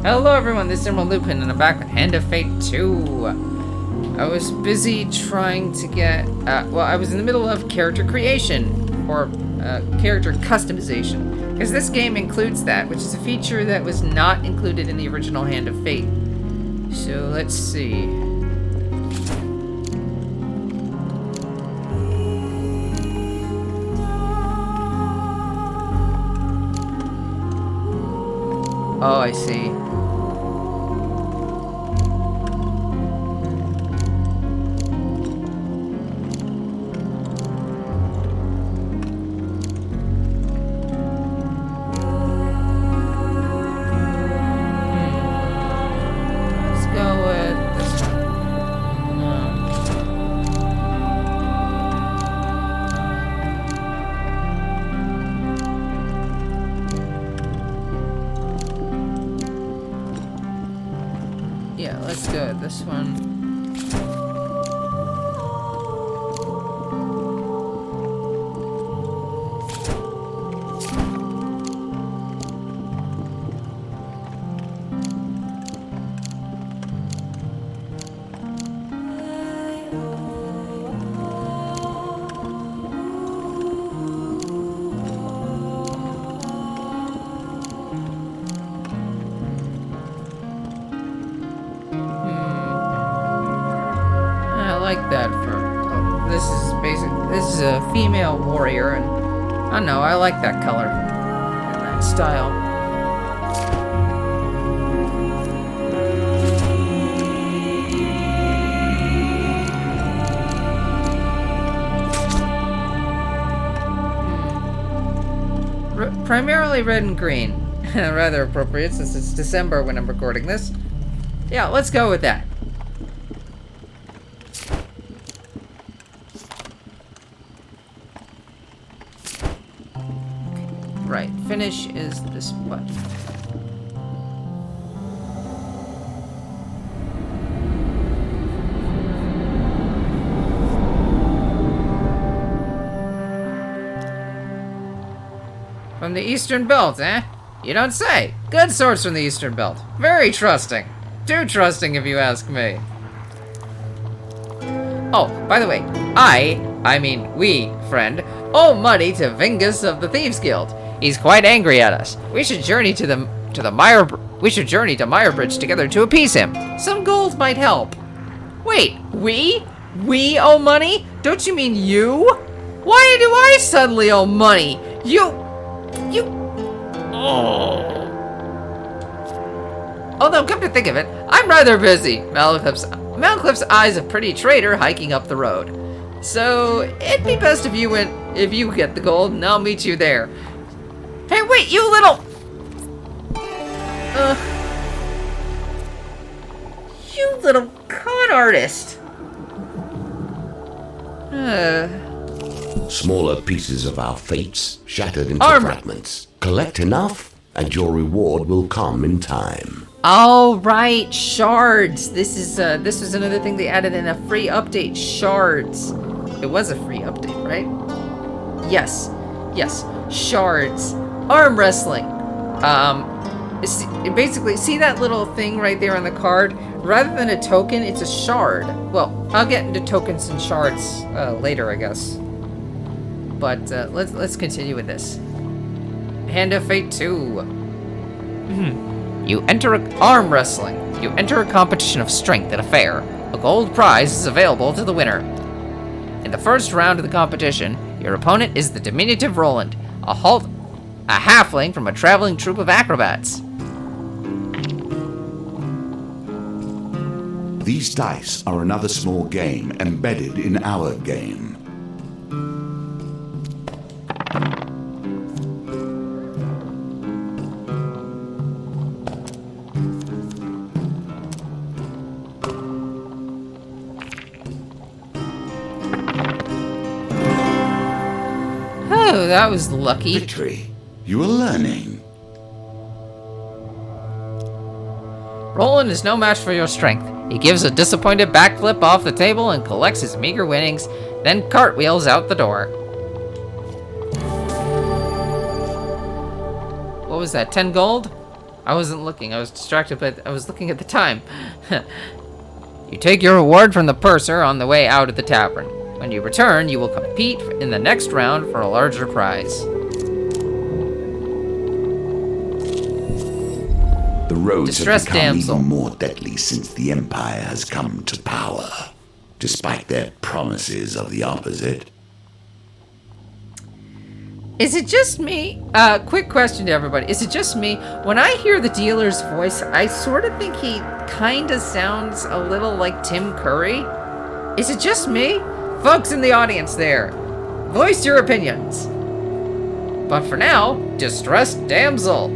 Hello everyone, this is Lupin, and I'm back with Hand of Fate 2. I was busy trying to get, I was in the middle of character creation, or character customization, because this game includes that, which is a feature that was not included in the original Hand of Fate. So let's see. Oh, I see. Let's go with this one. Yeah, let's go with this one. Like that for this is a female warrior, and I don't know, I like that color and that style. Primarily red and green. Rather appropriate since it's December when I'm recording this. Yeah, let's go with that. Right, finish is this button. From the Eastern Belt, eh? You don't say. Good source from the Eastern Belt. Very trusting. Too trusting if you ask me. Oh, by the way, I mean we, friend, owe money to Vingus of the Thieves Guild. He's quite angry at us. We should journey to Meyrbridge together to appease him. Some gold might help. Wait, we? We owe money? Don't you mean you? Why do I suddenly owe money? Although, come to think of it, I'm rather busy. Malcliffe's eye's a pretty traitor hiking up the road. So, it'd be best if you get the gold, and I'll meet you there. Hey, wait, you little... You little con artist. Smaller pieces of our fates, shattered into fragments. Collect enough, and your reward will come in time. Oh, right, shards. This was another thing they added in a free update, shards. It was a free update, right? Yes, shards. Arm wrestling. Basically, see that little thing right there on the card? Rather than a token, it's a shard. Well, I'll get into tokens and shards later, I guess. But let's continue with this. Hand of Fate 2. You enter arm wrestling. You enter a competition of strength at a fair. A gold prize is available to the winner. In the first round of the competition, your opponent is the diminutive Roland, a halfling from a traveling troupe of acrobats. These dice are another small game embedded in our game. Oh, that was lucky. Victory. You are learning. Roland is no match for your strength. He gives a disappointed backflip off the table and collects his meager winnings, then cartwheels out the door. What was that, 10 gold? I wasn't looking. I was distracted, but I was looking at the time. You take your reward from the purser on the way out of the tavern. When you return, you will compete in the next round for a larger prize. The roads Distressed have become damsel. even more deadly since the Empire has come to power, despite their promises of the opposite. Is it just me? Quick question to everybody. Is it just me? When I hear the dealer's voice, I sort of think he kinda sounds a little like Tim Curry. Is it just me? Folks in the audience there, voice your opinions. But for now, distressed damsel.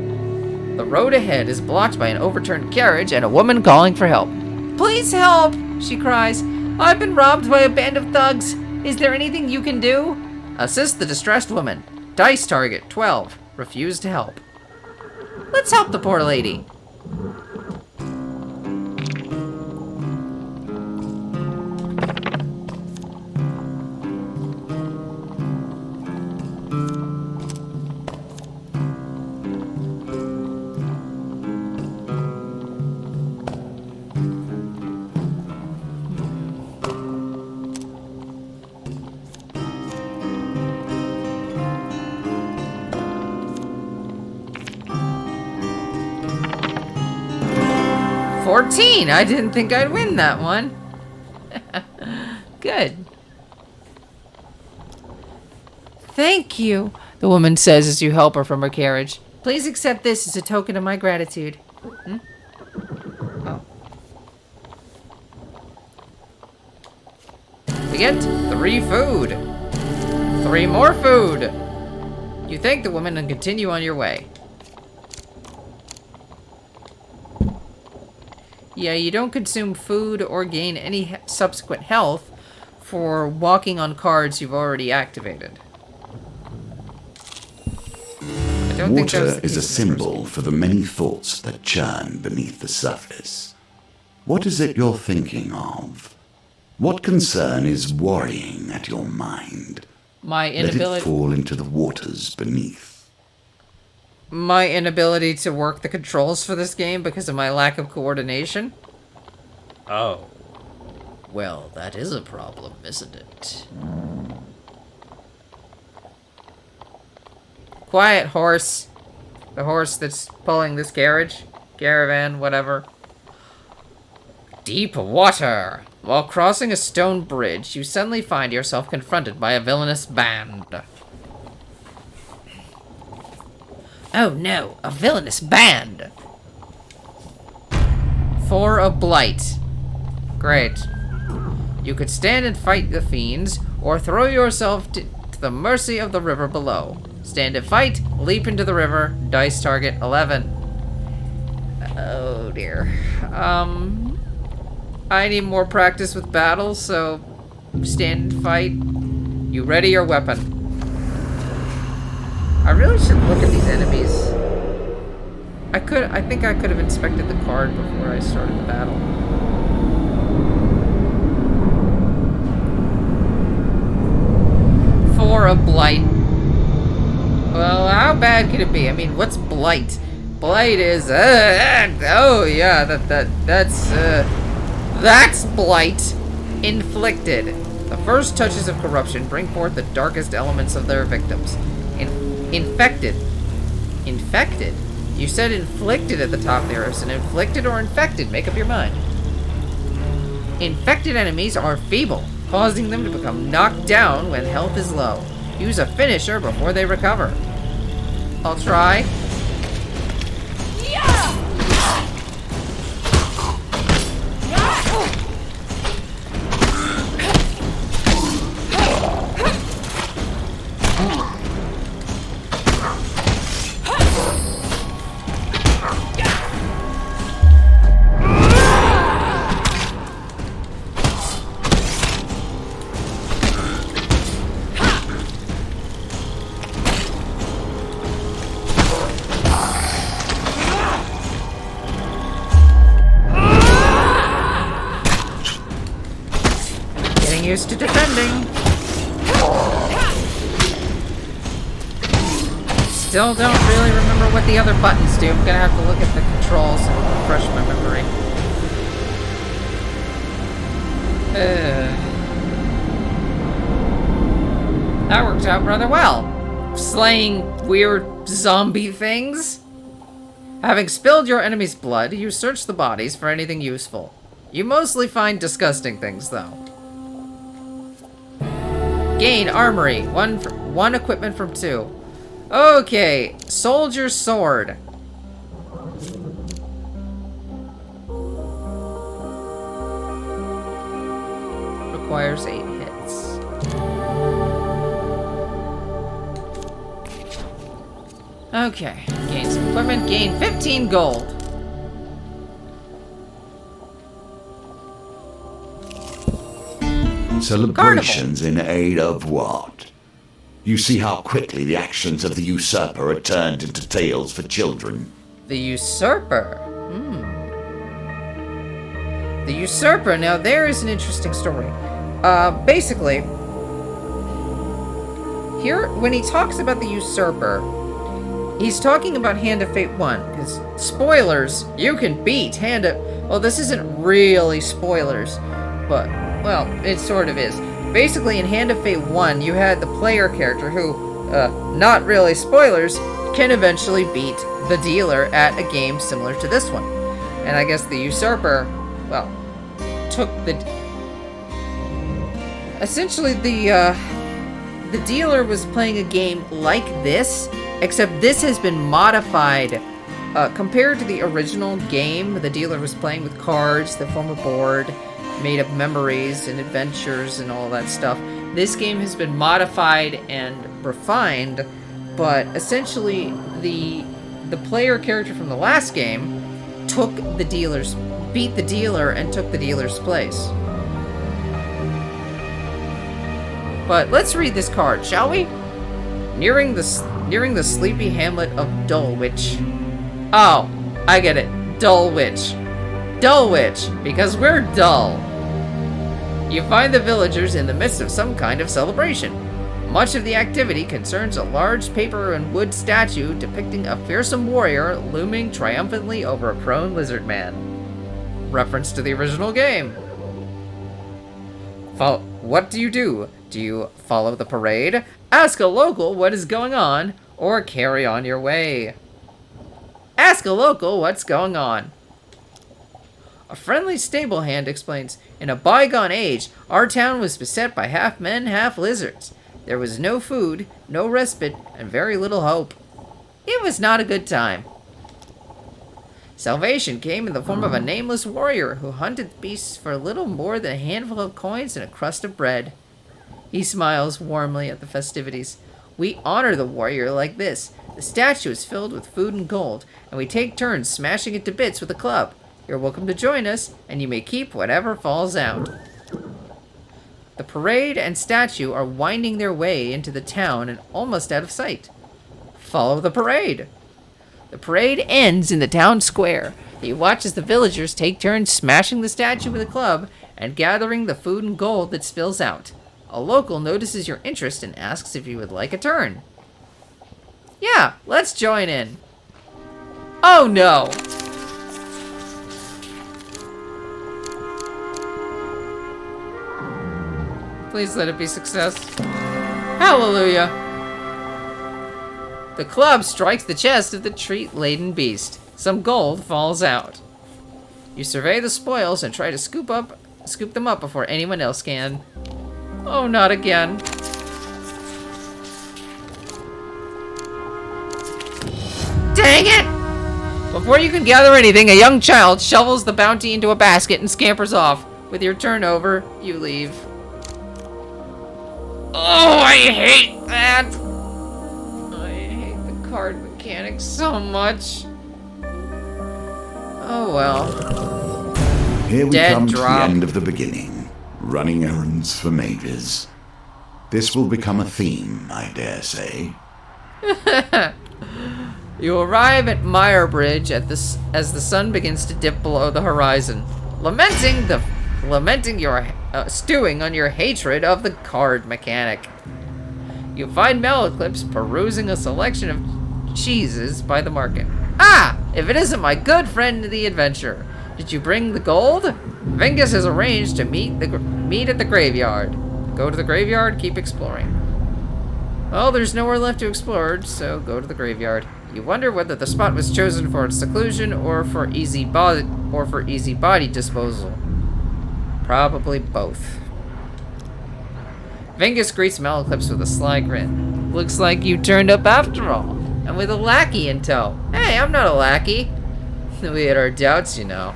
The road ahead is blocked by an overturned carriage and a woman calling for help. Please help, she cries. I've been robbed by a band of thugs. Is there anything you can do? Assist the distressed woman. Dice target 12. Refuse to help. Let's help the poor lady. I didn't think I'd win that one. Good. Thank you, the woman says as you help her from her carriage. Please accept this as a token of my gratitude. Oh. We get 3 food. 3 more food. You thank the woman and continue on your way. Yeah, you don't consume food or gain any subsequent health for walking on cards you've already activated. Water is a symbol for the many thoughts that churn beneath the surface. What is it you're thinking of? What concern is worrying at your mind? My Let inability. it fall into the waters beneath. My inability to work the controls for this game because of my lack of coordination? Oh. Well, that is a problem, isn't it? Quiet, horse. The horse that's pulling this carriage. Caravan, whatever. Deep water. While crossing a stone bridge, you suddenly find yourself confronted by a villainous band. Oh no, a villainous band! For a blight. Great. You could stand and fight the fiends, or throw yourself to the mercy of the river below. Stand and fight, leap into the river, dice target 11. Oh dear. I need more practice with battles, so stand and fight. You ready your weapon. I really should look at these enemies. I think I could have inspected the card before I started the battle. For a blight. Well, how bad could it be? I mean, what's blight? Blight is oh yeah, that's blight. Inflicted. The first touches of corruption bring forth the darkest elements of their victims. Infected. Infected? You said inflicted at the top there. Is it inflicted or infected? Make up your mind. Infected enemies are feeble, causing them to become knocked down when health is low. Use a finisher before they recover. I'll try. Used to defending. still don't really remember what the other buttons do. I'm gonna have to look at the controls and refresh my memory. That worked out rather well. Slaying weird zombie things. Having spilled your enemy's blood, you search the bodies for anything useful. You mostly find disgusting things, though. Gain armory. One equipment from 2. Okay, soldier's sword. Requires 8 hits. Okay, gain some equipment, gain 15 gold. Celebrations in aid of what? You see how quickly the actions of the usurper are turned into tales for children. The usurper? The usurper, now there is an interesting story. Basically, here, when he talks about the usurper, he's talking about Hand of Fate 1, because, spoilers, you can beat Hand of... Well, this isn't really spoilers, but, well, it sort of is. Basically, in Hand of Fate 1, you had the player character who, not really spoilers, can eventually beat the dealer at a game similar to this one. And I guess the usurper, well, took the... Essentially, the dealer was playing a game like this, except this has been modified. Compared to the original game, the dealer was playing with cards that form a board, made of memories and adventures and all that stuff. This game has been modified and refined, but essentially the player character from the last game beat the dealer and took the dealer's place. But let's read this card, shall we? Nearing the sleepy hamlet of Dulwich. Oh, I get it. Dulwich. Dulwich, because we're dull. You find the villagers in the midst of some kind of celebration. Much of the activity concerns a large paper and wood statue depicting a fearsome warrior looming triumphantly over a prone lizard man. Reference to the original game. What do? Do you follow the parade, ask a local what is going on, or carry on your way? Ask a local what's going on. A friendly stable hand explains, in a bygone age, our town was beset by half men, half lizards. There was no food, no respite, and very little hope. It was not a good time. Salvation came in the form of a nameless warrior who hunted beasts for little more than a handful of coins and a crust of bread. He smiles warmly at the festivities. We honor the warrior like this. The statue is filled with food and gold, and we take turns smashing it to bits with a club. You're welcome to join us, and you may keep whatever falls out. The parade and statue are winding their way into the town and almost out of sight. Follow the parade. The parade ends in the town square. You watch as the villagers take turns smashing the statue with a club and gathering the food and gold that spills out. A local notices your interest and asks if you would like a turn. Yeah, let's join in. Oh no! Please let it be success. Hallelujah! The club strikes the chest of the treat-laden beast. Some gold falls out. You survey the spoils and try to scoop them up before anyone else can. Oh, not again. Dang it! Before you can gather anything, a young child shovels the bounty into a basket and scampers off. With your turn over, you leave. Oh, I hate that! I hate the card mechanics so much. Oh well. Here we Dead come drop. to the end of the beginning. Running errands for mages. This will become a theme, I dare say. You arrive at Mire-Bridge as the sun begins to dip below the horizon, stewing on your hatred of the card mechanic. You find Malaclips perusing a selection of cheeses by the market. Ah! If it isn't my good friend the adventurer. Did you bring the gold? Vengus has arranged to meet at the graveyard. Go to the graveyard, keep exploring. Well, there's nowhere left to explore, so go to the graveyard. You wonder whether the spot was chosen for its seclusion or for easy body disposal. Probably both. Vengus greets Malaclips with a sly grin. Looks like you turned up after all, and with a lackey in tow. Hey, I'm not a lackey. We had our doubts, you know.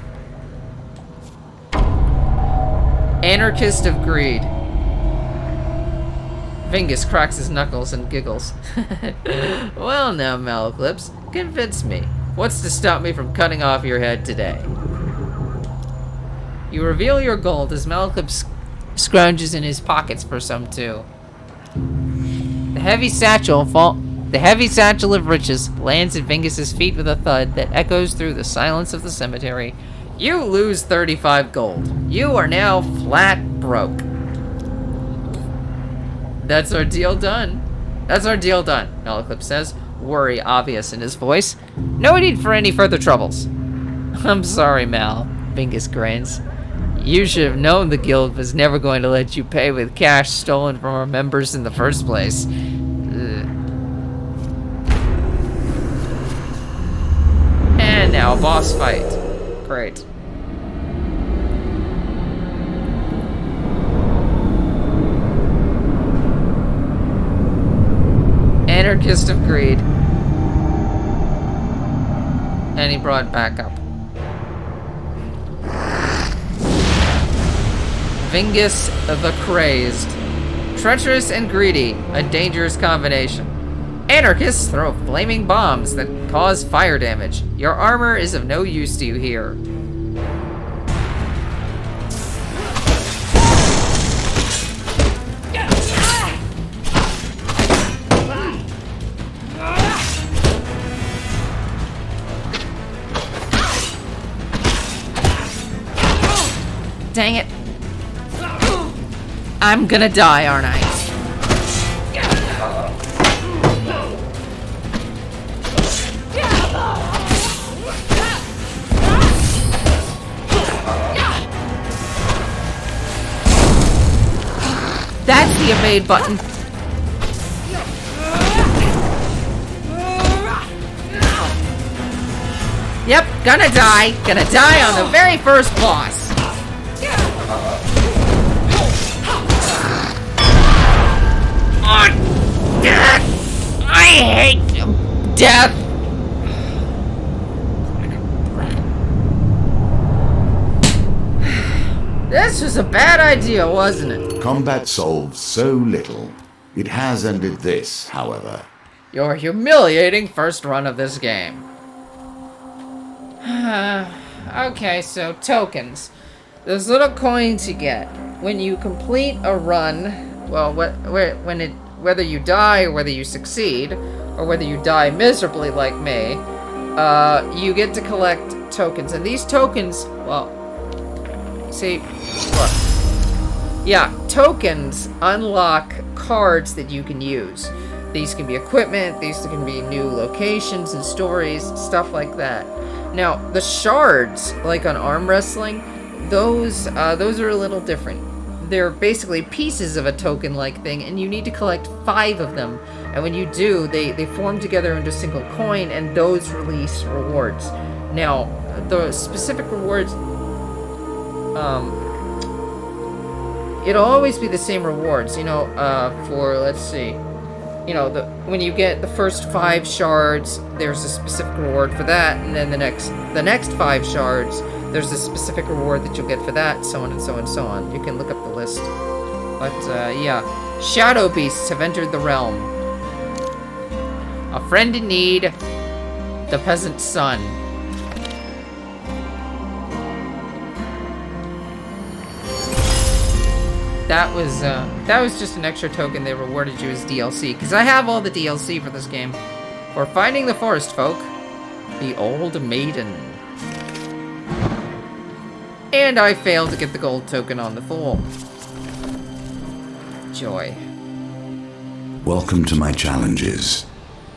Anarchist of Greed. Vengus cracks his knuckles and giggles. Well now, Malaclips, convince me. What's to stop me from cutting off your head today? You reveal your gold as Malaclips scrounges in his pockets for some too. The heavy satchel of riches lands at Vengus's feet with a thud that echoes through the silence of the cemetery. You lose 35 gold. You are now flat broke. That's our deal done. That's our deal done, Malaclips says, worry obvious in his voice. No need for any further troubles. I'm sorry, Mal, Vengus grins. You should have known the guild was never going to let you pay with cash stolen from our members in the first place. And now, boss fight. Great. Anarchist of Greed. And he brought it back up. Vengus the Crazed. Treacherous and greedy, a dangerous combination. Anarchists throw flaming bombs that cause fire damage. Your armor is of no use to you here. Dang it. I'm gonna die, aren't I? That's the evade button. Yep, gonna die. Gonna die on the very first boss. I hate death. This was a bad idea, wasn't it? Combat solves so little. It has ended this, however. Your humiliating first run of this game. Okay, so tokens. Those little coins you get when you complete a run. Well, whether you die or whether you succeed, or whether you die miserably like me, you get to collect tokens. And these tokens, well, see, look. Yeah, tokens unlock cards that you can use. These can be equipment, these can be new locations and stories, stuff like that. Now, the shards, like on arm wrestling, those are a little different. They're basically pieces of a token-like thing, and you need to collect 5 of them. And when you do, they form together into a single coin, and those release rewards. Now, the specific rewards, it'll always be the same rewards, you know, for, let's see, you know, when you get the first 5 shards, there's a specific reward for that, and then the next 5 shards, there's a specific reward that you'll get for that, so on and so on and so on. You can look up the list. But, yeah. Shadow beasts have entered the realm. A friend in need, the peasant's son. That was just an extra token they rewarded you as DLC, because I have all the DLC for this game. For finding the forest folk, the old maiden. And I failed to get the gold token on the fool. Joy. Welcome to my challenges.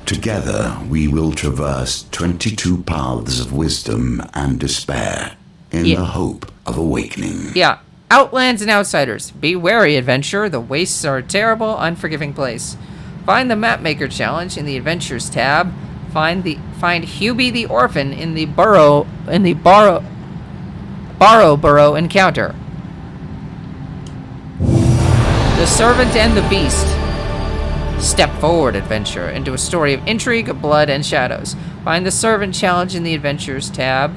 Together, we will traverse 22 paths of wisdom and despair in the hope of awakening. Yeah. Outlands and Outsiders. Be wary, adventurer. The wastes are a terrible, unforgiving place. Find the Mapmaker Challenge in the Adventures tab. Find Hubie the Orphan in the Borrow Burrow encounter. The Servant and the Beast. Step forward, adventurer, into a story of intrigue, blood, and shadows. Find the Servant Challenge in the Adventures tab.